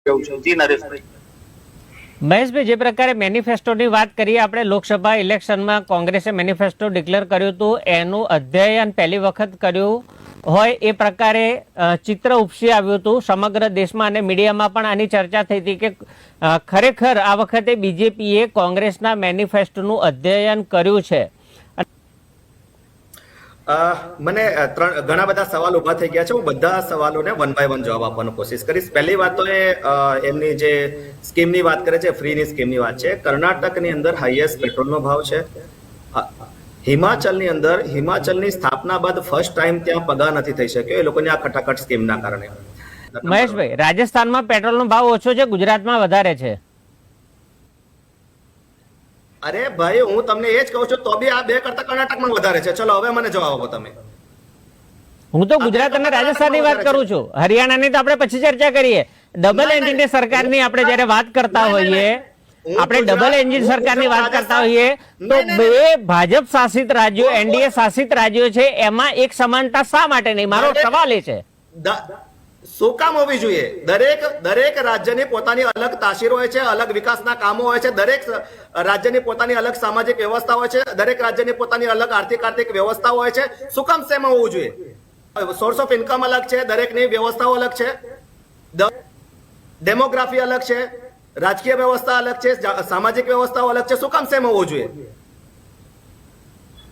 જી નરેશભાઈ. મહેશભાઈ, જે પ્રકારે મેનિફેસ્ટોની વાત કરીએ, આપણે લોકસભા ઇલેક્શનમાં કોંગ્રેસે મેનિફેસ્ટો ડિક્લેર કર્યું હતું, એનું અધ્યયન પહેલી વખત કર્યું હોય એ પ્રકારે ચિત્ર ઉપસી આવ્યું હતું સમગ્ર દેશમાં અને મીડિયામાં પણ આની ચર્ચા થઈ હતી કે ખરેખર આ વખતે બીજેપીએ કોંગ્રેસના મેનિફેસ્ટોનું અધ્યયન કર્યું છે. મને ઘણા બધા સવાલ ઉભા થઈ ગયા છે. હું બધા સવાલોને વન બાય વન જવાબ આપવાનો કોશિશ કરીશ. પહેલી વાત તો એમની જે સ્કીમની વાત કરે છે, ફ્રીની સ્કીમની વાત છે. કર્ણાટકની અંદર હાઈએસ્ટ પેટ્રોલનો ભાવ છે. હિમાચલની સ્થાપના બાદ ફર્સ્ટ ટાઈમ ત્યાં પગાર નથી થઈ શક્યો એ લોકોની આ ખટાખટ સ્કીમના કારણે. મહેશભાઈ, રાજસ્થાનમાં પેટ્રોલનો ભાવ ઓછો છે, ગુજરાતમાં વધારે છે. અરે ભાઈ, હું તમને એ જ કહું છું, તો બી આ બે કરતા કર્ણાટકમાં વધારે છે. ચલો હવે મને જવાબ આપો તમે. હું તો ગુજરાત અને રાજસ્થાનની વાત કરું છું, હરિયાણાની તો આપણે પછી ચર્ચા કરીએ. ડબલ એન્જિન સરકારની આપણે જયારે વાત કરતા હોઈએ, આપણે ડબલ એન્જિન સરકારની વાત કરતા હોઈએ તો બે ભાજપ શાસિત રાજ્યો, એનડીએ શાસિત રાજ્યો છે, એમાં એક સમાનતા શા માટે નહીં? મારો સવાલ એ છે. શું કામ હોવી જોઈએ? દરેક રાજ્યની પોતાની અલગ તાસીરો હોય છે, અલગ વિકાસના કામો હોય છે, દરેક રાજ્યની પોતાની અલગ સામાજિક વ્યવસ્થા હોય છે, દરેક રાજ્યની પોતાની અલગ આર્થિક વ્યવસ્થા હોય છે. શું કામ સેમ હોવું જોઈએ? સોર્સ ઓફ ઇન્કમ અલગ છે, દરેકની વ્યવસ્થાઓ અલગ છે, ડેમોગ્રાફી અલગ છે, રાજકીય વ્યવસ્થા અલગ છે, સામાજિક વ્યવસ્થાઓ અલગ છે. શું કામ સેમ હોવું જોઈએ?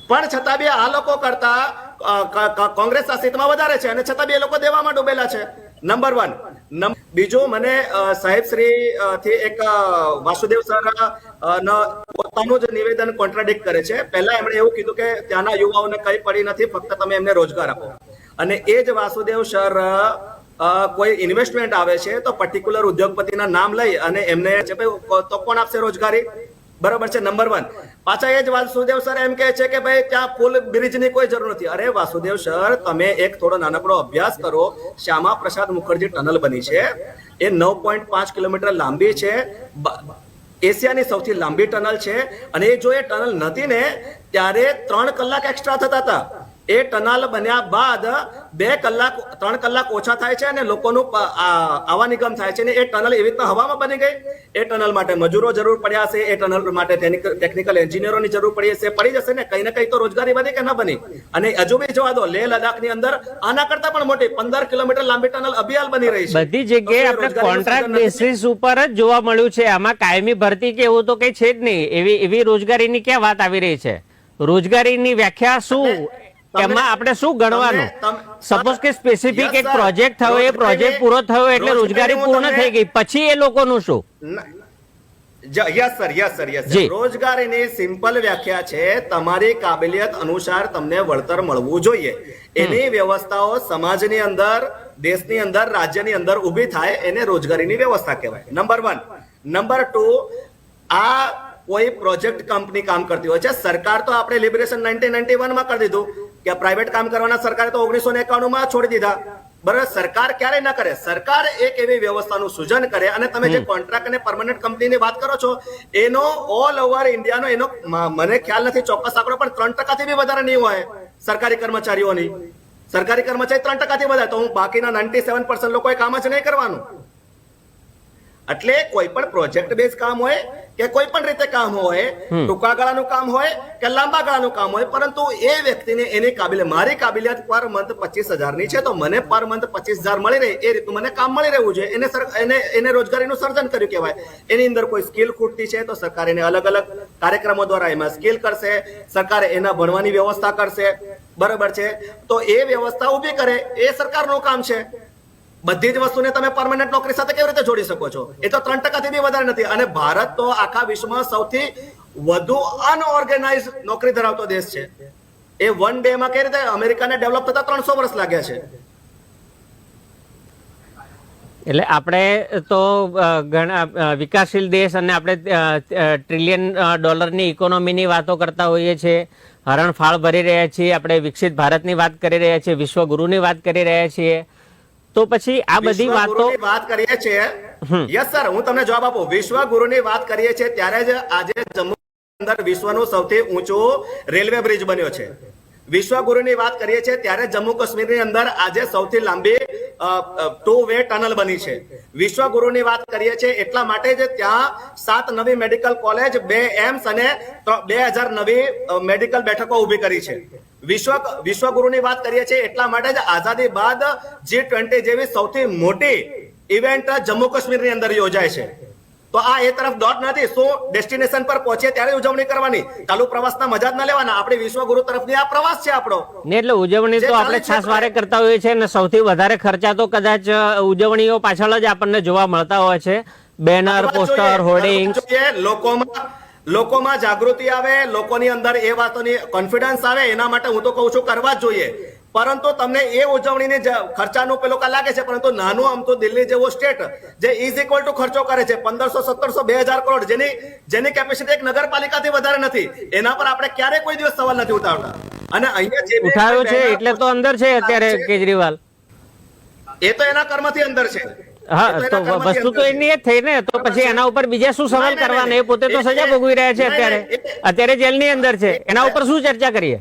પણ છતાં બી આ લોકો કરતા કોંગ્રેસ શાસિતમાં વધારે છે અને છતાં બી એ લોકો દેવામાં ડૂબેલા છે. નંબર 1. બીજું, મને સાહેબ શ્રી થી એક વાસુદેવ સર પોતાનું જ નિવેદન કોન્ટ્રાડિક્ટ કરે છે. પહેલા એમણે એવું કીધું કે ત્યાંના યુવાઓને કઈ પડી નથી, ફક્ત તમે એમને રોજગાર આપો. અને એ જ વાસુદેવ સર કોઈ ઇન્વેસ્ટમેન્ટ આવે છે તો પર્ટિક્યુલર ઉદ્યોગપતિના નામ લઈ અને એમને તો કોણ આપશે રોજગારી? બરોબર છે. નંબર 1. પાછા એ જ વાસુદેવ સર એમ કહે છે કે ભાઈ ત્યાં પુલ બ્રિજની કોઈ જરૂર નથી. અરે વાસુદેવ સર, તમે એક થોડો નાનકડો અભ્યાસ કરો. શ્યામા પ્રસાદ મુખર્જી ટનલ બની છે, એ 9.5 કિલોમીટર લાંબી છે, એશિયાની સૌથી લાંબી ટનલ છે. અને એ જો એ ટનલ નથી ને ત્યારે 3 કલાક એક્સ્ટ્રા થતા હતા. એ ટનલ બન્યા બાદ 3 કલાક ઓછા થાય છે અને લોકોનું આવાનિગમ થાય છે. એ ટનલ એવી રીતના હવામાં બની ગઈ. એ ટનલ માટે મજૂરો જરૂર પડ્યા હશે, એ ટનલ માટે ટેકનિકલ એન્જિનિયરોની જરૂર પડી જશે ને કઈ કઈ તો રોજગારી બની કે ન બની. અને હજુ બી જોવા દો, લેહ લદ્દાખની અંદર આના કરતા પણ મોટી 15 કિલોમીટર લાંબી ટનલ અભિયાલ બની રહી છે. બધી જગ્યાએ આપણે કોન્ટ્રાક્ટ બેસિસ ઉપર જ જોવા મળ્યું છે. આમાં કાયમી ભરતી કે એવું તો કઈ છે જ નહીં. એવી રોજગારીની ક્યાં વાત આવી રહી છે? રોજગારીની વ્યાખ્યા શું? એમાં આપણે શું ગણવાનું? સપોઝ કે સ્પેસિફિક એક પ્રોજેક્ટ થયો, એ પ્રોજેક્ટ પૂરો થયો એટલે રોજગારી પૂર્ણ થઈ ગઈ, પછી એ લોકોનું શું? Yes sir. રોજગારીની સિમ્પલ વ્યાખ્યા છે તમારી કાબિલિયત અનુસાર તમને વળતર મળવું જોઈએ. એની વ્યવસ્થાઓ સમાજની અંદર, દેશની અંદર, રાજ્યની અંદર ઊભી થાય, એને રોજગારીની વ્યવસ્થા કહેવાય. નંબર 1. નંબર 2, આ કોઈ પ્રોજેક્ટ કંપની કામ કરતી હોય છે. સરકાર તો આપણે લિબરેશન 1991 માં કરી દીધું કે પ્રાઇવેટ કામ કરવાના સરકારે તો 1991 માં છોડી દીધા. બરાબર. સરકાર ક્યારે ના કરે? સરકાર એક એવી વ્યવસ્થાનું સૃજન કરે. અને તમે જે કોન્ટ્રાક્ટ અને પરમનન્ટ કંપનીની વાત કરો છો, એનો ઓલ ઓવર ઇન્ડિયાનો એનો મને ખ્યાલ નથી ચોક્કસ આંકડો, પણ 3% થી બી વધારે નહીં હોય સરકારી કર્મચારીઓની. સરકારી કર્મચારી 3% થી વધારે, તો હું બાકીના 97% લોકોએ કામ જ નહીં કરવાનું. એટલે કોઈ પણ પ્રોજેક્ટ બેઝ કામ હોય કે કોઈ પણ રીતે કામ હોય, ટૂંકા ગાળાનું કામ હોય કે લાંબા ગાળાનું કામ હોય, પરંતુ એ વ્યક્તિને એની કાબિલિયત, મારી કાબિલિયત પર મંથ 25,000 ની છે તો મને પર મંથ 25,000 મળી રહે એ રીતનું મને કામ મળી રહેવું જોઈએ. એને રોજગારીનું સર્જન કર્યું કહેવાય. એની અંદર કોઈ સ્કિલ ખૂટતી છે તો સરકાર એને અલગ અલગ કાર્યક્રમો દ્વારા એમાં સ્કિલ કરશે, સરકાર એના ભણવાની વ્યવસ્થા કરશે. બરાબર છે. તો એ વ્યવસ્થા ઊભી કરે, એ સરકારનું કામ છે. બધી જ વસ્તુને તમે પરમેનન્ટ નોકરી સાથે કેવી રીતે જોડી શકો છો? એ તો 3% થી બી વધારે નથી. અને ભારત તો આખા વિશ્વમાં સૌથી વધુ અનઓર્ગેનાઇઝ નોકરી ધરાવતો દેશ છે. એ વન ડે માં કેવી રીતે અમેરિકાને ડેવલપ થતા 300 વર્ષ લાગ્યા છે. એટલે આપણે તો ઘણા વિકાસશીલ દેશ અને આપણે ટ્રિલિયન ડોલરની ઇકોનોમીની વાતો કરતા હોઈએ છીએ, હરણફાળ ભરી રહ્યા છીએ, આપણે વિકસિત ભારતની વાત કરી રહ્યા છીએ, વિશ્વગુરુની વાત કરી રહ્યા છીએ. તો પછી આ બધી વાત કરીએ છીએ. યસ સર, હું તમને જવાબ આપું. વિશ્વગુરુની વાત કરીએ છીએ ત્યારે જ આજે જમ્મુ અંદર વિશ્વનું સૌથી ઊંચો રેલવે બ્રિજ બન્યો છે. વિશ્વગુરુની વાત કરીએ છીએ ત્યારે જમ્મુ કાશ્મીરની અંદર આજે સૌથી લાંબી 2-વે ટનલ બની છે. વિશ્વગુરુની વાત કરીએ છીએ એટલા માટે જ ત્યાં 7 નવી મેડિકલ કોલેજ, 2 એમ્સ અને 2000 નવી મેડિકલ બેઠકો ઊભી કરી છે. વિશ્વગુરુની વાત કરીએ છીએ એટલા માટે જ આઝાદી બાદ G20 જેવી સૌથી મોટી ઇવેન્ટ જમ્મુ કાશ્મીરની અંદર યોજાય છે. તો આ એ તરફ દોટ નથી. શું ડેસ્ટિનેશન પર પહોંચે ત્યારે ઉજવણી કરવાની, ચાલુ પ્રવાસના મજા જ ન લેવાના. આપણે વિશ્વગુરુ તરફની આ પ્રવાસ છે આપણો. ને એટલે ઉજવણી તો આપણે ખાસ વારે કરતા હોઈએ છીએ, અને સૌથી વધારે ખર્ચા તો કદાચ ઉજવણીઓ પાછળ જ આપણને જોવા મળતા હોય છે. Banner, poster, hoarding. લોકોમાં જાગૃતિ આવે, લોકોની અંદર એ વાતોની કોન્ફિડન્સ આવે, એના માટે હું તો કહું છું કરવા જ જોઈએ. પરંતુ તમને એ ઉજવણીની ખર્ચાનું પેલો લાગે છે, પરંતુ નાનું આમતું દિલ્હી જેવો સ્ટેટ જે ઇઝ ઇક્વલ ટુ ખર્ચો કરે છે 1500, 1700, 2000 કરોડ, જેની કેપેસિટી એક નગરપાલિકાથી વધારે નથી, એના પર આપણે ક્યારે કોઈ દિવસ સવાલ નથી ઉઠાવતા. અને અહીંયા જે ઉઠાવ્યો છે એટલે તો અંદર છે અત્યારે કેજરીવાલ. એ તો એના કર્મથી અંદર છે. હા, તો વસ્તુ તો એની જ થઈ ને, તો પછી એના ઉપર બીજા શું સવાલ કરવાના? એ પોતે તો સજા ભોગવી રહ્યા છે અત્યારે જેલની અંદર છે. એના ઉપર શું ચર્ચા કરીએ?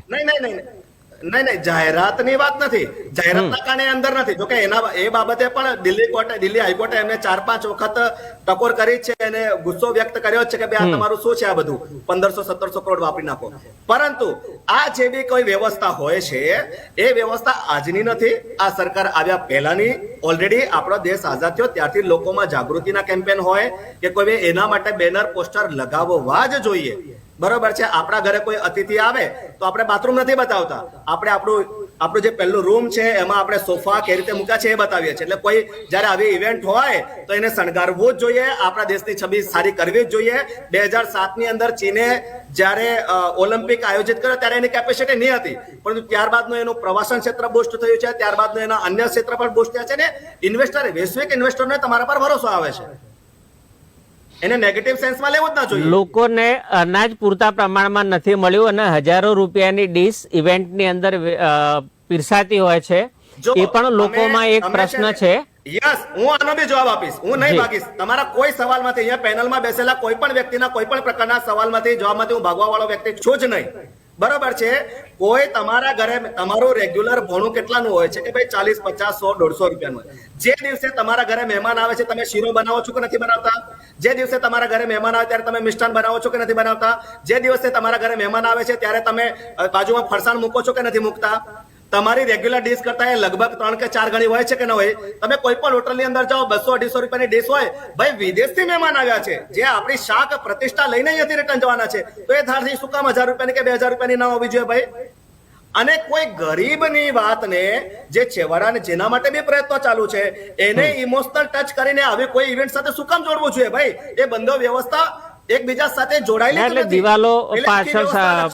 નહીં, જાહેરાતની વાત નથી. જાહેરાતના કારણે અંદર નથી. જોકે એ બાબતે પણ દિલ્હી હાઈકોર્ટે એમને 4-5 વખત ટકોર કરી છે અને ગુસ્સો વ્યક્ત કર્યો છે કે ભાઈ આ તમારું શું છે, આ બધું 1500-1700 કરોડ વાપરી નાખો. પરંતુ આ જે બી કોઈ વ્યવસ્થા હોય છે એ વ્યવસ્થા આજની નથી. આ સરકાર આવ્યા પહેલાની ઓલરેડી આપણો દેશ આઝાદ થયો ત્યારથી લોકોમાં જાગૃતિના કેમ્પેન હોય કે કોઈ એના માટે બેનર, પોસ્ટર લગાવવા જ જોઈએ. બરોબર છે. આપણા ઘરે કોઈ અતિથિ આવે તો આપણે બાથરૂમ નથી બતાવતા, આપણે આપણું જે પહેલું રૂમ છે એમાં આપણે સોફા કઈ રીતે મૂક્યા છે એ બતાવીએ છીએ. એટલે કોઈ જયારે આવી ઇવેન્ટ હોય તો એને શણગારવું જ જોઈએ, આપણા દેશની છબી સારી કરવી જ જોઈએ. 2007ની અંદર ચીને જયારે ઓલિમ્પિક આયોજિત કર્યો ત્યારે એની કેપેસિટી નહીં હતી, પરંતુ ત્યારબાદનું એનું પ્રવાસન ક્ષેત્ર બુસ્ટ થયું છે, ત્યારબાદનું એના અન્ય ક્ષેત્ર પણ બુસ્ટ થયા છે ને વૈશ્વિક ઇન્વેસ્ટરને તમારા પર ભરોસો આવે છે. એને નેગેટિવ સેન્સમાં લેવું જ ના જોઈએ. લોકોને અનાજ પૂરતા પ્રમાણમાં નથી મળ્યું અને હજારો રૂપિયાની ડીશ ઇવેન્ટની અંદર પીરસાતી હોય છે. એ પણ લોકોમાં એક પ્રશ્ન છે. યસ, હું આનો બી જવાબ આપીશ, હું નહીં ભાગીશ. તમારા કોઈ સવાલમાંથી, અહીંયા પેનલમાં બેસેલા કોઈ પણ વ્યક્તિના કોઈ પણ પ્રકારના સવાલમાંથી, જવાબમાંથી હું ભાગવા વાળો વ્યક્તિ છું જ નહીં. બરોબર છે. કોઈ તમારા ઘરે તમારું રેગ્યુલર ભોણું કેટલાનું હોય છે કે ભાઈ 40, 50, 100, 150 રૂપિયાનું હોય. જે દિવસે તમારા ઘરે મહેમાન આવે છે તમે શીરો બનાવો છો કે નથી બનાવતા? જે દિવસે તમારા ઘરે મહેમાન આવે ત્યારે તમે મિષ્ટાન બનાવો છો કે નથી બનાવતા? જે દિવસે તમારા ઘરે મહેમાન આવે છે ત્યારે તમે બાજુમાં ફરસાણ મૂકો છો કે નથી મૂકતા? તમારી રેગ્યુલર ડીશ કરતા એ લગભગ 3 કે 4 ગણી હોય છે કે ન હોય? તમે કોઈ પણ હોટલની અંદર જાઓ 200-250 રૂપિયાની ડીશ હોય, ભાઈ વિદેશથી મહેમાન આવ્યા છે જે આપણી શાક પ્રતિષ્ઠા લઈને અહીંયાથી રિટર્ન જવાના છે, તો એ થાળી શું કામ 1000 રૂપિયાની કે 2000 રૂપિયાની ના હોવી જોઈએ ભાઈ? અને કોઈ ગરીબની વાતને, જે છેવાડાને જેના માટે બી પ્રયત્નો ચાલુ છે એને ઇમોશનલ ટચ કરીને આવી કોઈ ઇવેન્ટ સાથે શું કામ જોડવું જોઈએ ભાઈ? એ બંધો વ્યવસ્થા એકબીજા સાથે જોડાયેલી દિવાલો પાછળ